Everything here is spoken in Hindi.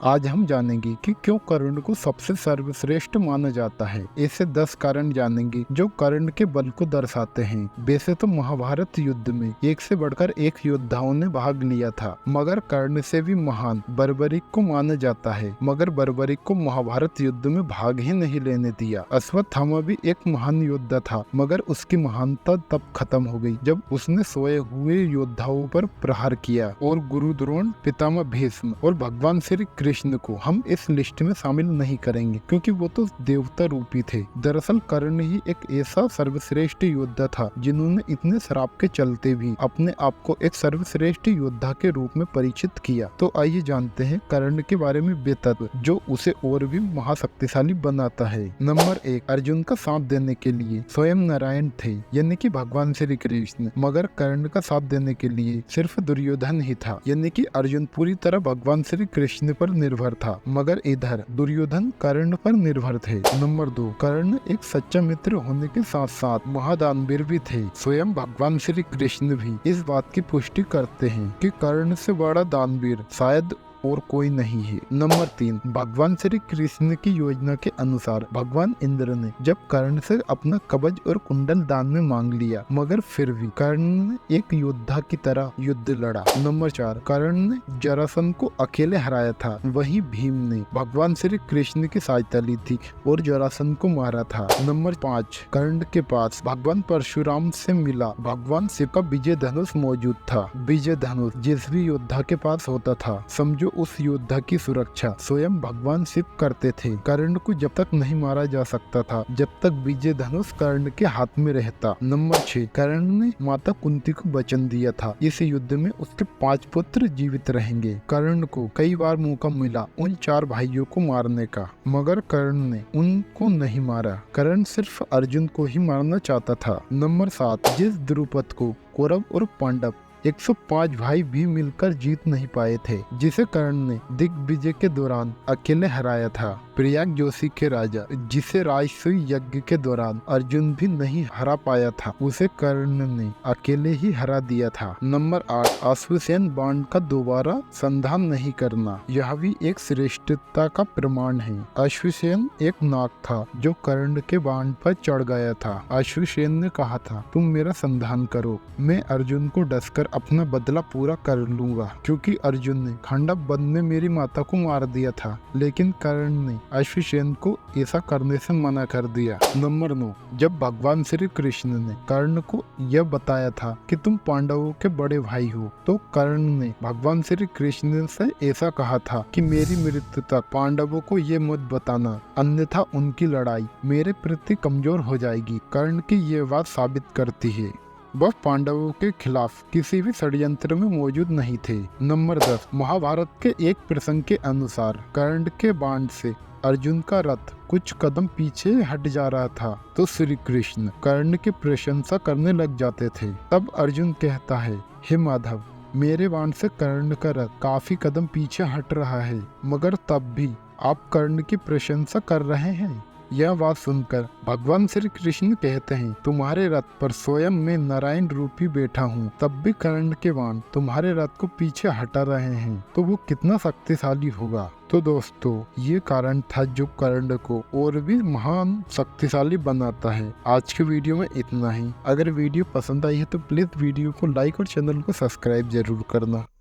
आज हम जानेंगे कि क्यों कर्ण को सबसे सर्वश्रेष्ठ माना जाता है। ऐसे 10 कारण जानेंगे जो कर्ण के बल को दर्शाते हैं। वैसे तो महाभारत युद्ध में एक से बढ़कर एक योद्धाओं ने भाग लिया था, मगर कर्ण से भी महान बर्बरीक को माना जाता है। मगर बर्बरीक को महाभारत युद्ध में भाग ही नहीं लेने दिया। अश्वत्थामा भी एक महान योद्धा था, मगर उसकी महानता तब खत्म हो गई जब उसने सोए हुए योद्धाओं पर प्रहार किया। और गुरु द्रोण, पितामह भीष्म और भगवान श्री कृष्ण को हम इस लिस्ट में शामिल नहीं करेंगे, क्योंकि वो तो देवता रूपी थे। दरअसल कर्ण ही एक ऐसा सर्वश्रेष्ठ योद्धा था जिन्होंने इतने श्राप के चलते भी अपने आप को एक सर्वश्रेष्ठ योद्धा के रूप में परिचित किया। तो आइए जानते हैं कर्ण के बारे में वे तत्व जो उसे और भी महाशक्तिशाली बनाता है। नंबर 1, अर्जुन का साथ देने के लिए स्वयं नारायण थे, यानी कि भगवान श्री कृष्ण। मगर कर्ण का साथ देने के लिए सिर्फ दुर्योधन ही था, यानी कि अर्जुन पूरी तरह भगवान श्री कृष्ण पर निर्भर था, मगर इधर दुर्योधन कर्ण पर निर्भर थे। नंबर 2, कर्ण एक सच्चा मित्र होने के साथ साथ महादानवीर भी थे। स्वयं भगवान श्री कृष्ण भी इस बात की पुष्टि करते हैं कि कर्ण से बड़ा दानवीर शायद और कोई नहीं है। नंबर 3, भगवान श्री कृष्ण की योजना के अनुसार भगवान इंद्र ने जब कर्ण से अपना कवच और कुंडल दान में मांग लिया, मगर फिर भी कर्ण ने एक योद्धा की तरह युद्ध लड़ा। नंबर 4, कर्ण ने जरासंध को अकेले हराया था, वहीं भीम ने भगवान श्री कृष्ण की सहायता ली थी और जरासंध को मारा था। नंबर 5, कर्ण के पास भगवान परशुराम से मिला भगवान शिव का विजय धनुष मौजूद था। विजय धनुष जिस भी योद्धा के पास होता था, समझो उस योद्धा की सुरक्षा स्वयं भगवान शिव करते थे। कर्ण को जब तक नहीं मारा जा सकता था जब तक विजय धनुष कर्ण के हाथ में रहता। नंबर 6, कर्ण ने माता कुंती को वचन दिया था इस युद्ध में उसके 5 पुत्र जीवित रहेंगे। कर्ण को कई बार मौका मिला उन 4 भाइयों को मारने का, मगर कर्ण ने उनको नहीं मारा। कर्ण सिर्फ अर्जुन को ही मारना चाहता था। नंबर 7, जिस द्रुपद को कौरव और पांडव 105 भाई भी मिलकर जीत नहीं पाए थे, जिसे कर्ण ने दिग्विजय के दौरान अकेले हराया था। प्रयाग जोशी के राजा जिसे राजसूय यज्ञ के दौरान अर्जुन भी नहीं हरा पाया था, उसे कर्ण ने अकेले ही हरा दिया था। नंबर 8, अश्वसेन बाण का दोबारा संधान नहीं करना, यह भी एक श्रेष्ठता का प्रमाण है। अश्वसेन एक नाग था जो कर्ण के बाण पर चढ़ गया था। अश्वसेन ने कहा था, तुम मेरा संधान करो, मैं अर्जुन को डसकर अपना बदला पूरा कर लूंगा, क्योंकि अर्जुन ने खंडव वन में मेरी माता को मार दिया था। लेकिन कर्ण ने अश्वसेन को ऐसा करने से मना कर दिया। नंबर 9, जब भगवान श्री कृष्ण ने कर्ण को यह बताया था कि तुम पांडवों के बड़े भाई हो, तो कर्ण ने भगवान श्री कृष्ण से ऐसा कहा था कि मेरी मृत्यु तक पांडवों को ये मत बताना, अन्यथा उनकी लड़ाई मेरे प्रति कमजोर हो जाएगी। कर्ण की ये बात साबित करती है वह पांडवों के खिलाफ किसी भी षड्यंत्र में मौजूद नहीं थे। नंबर 10, महाभारत के एक प्रसंग के अनुसार कर्ण के बाण से अर्जुन का रथ कुछ कदम पीछे हट जा रहा था, तो श्री कृष्ण कर्ण की प्रशंसा करने लग जाते थे। तब अर्जुन कहता है, हे माधव, मेरे बाण से कर्ण का रथ काफी कदम पीछे हट रहा है, मगर तब भी आप कर्ण की प्रशंसा कर रहे हैं। यह बात सुनकर भगवान श्री कृष्ण कहते हैं, तुम्हारे रथ पर स्वयं मैं नारायण रूपी बैठा हूँ, तब भी कर्ण के बाण तुम्हारे रथ को पीछे हटा रहे हैं, तो वो कितना शक्तिशाली होगा। तो दोस्तों, ये कारण था जो कर्ण को और भी महान शक्तिशाली बनाता है। आज के वीडियो में इतना ही। अगर वीडियो पसंद आई है तो प्लीज वीडियो को लाइक और चैनल को सब्सक्राइब जरूर करना।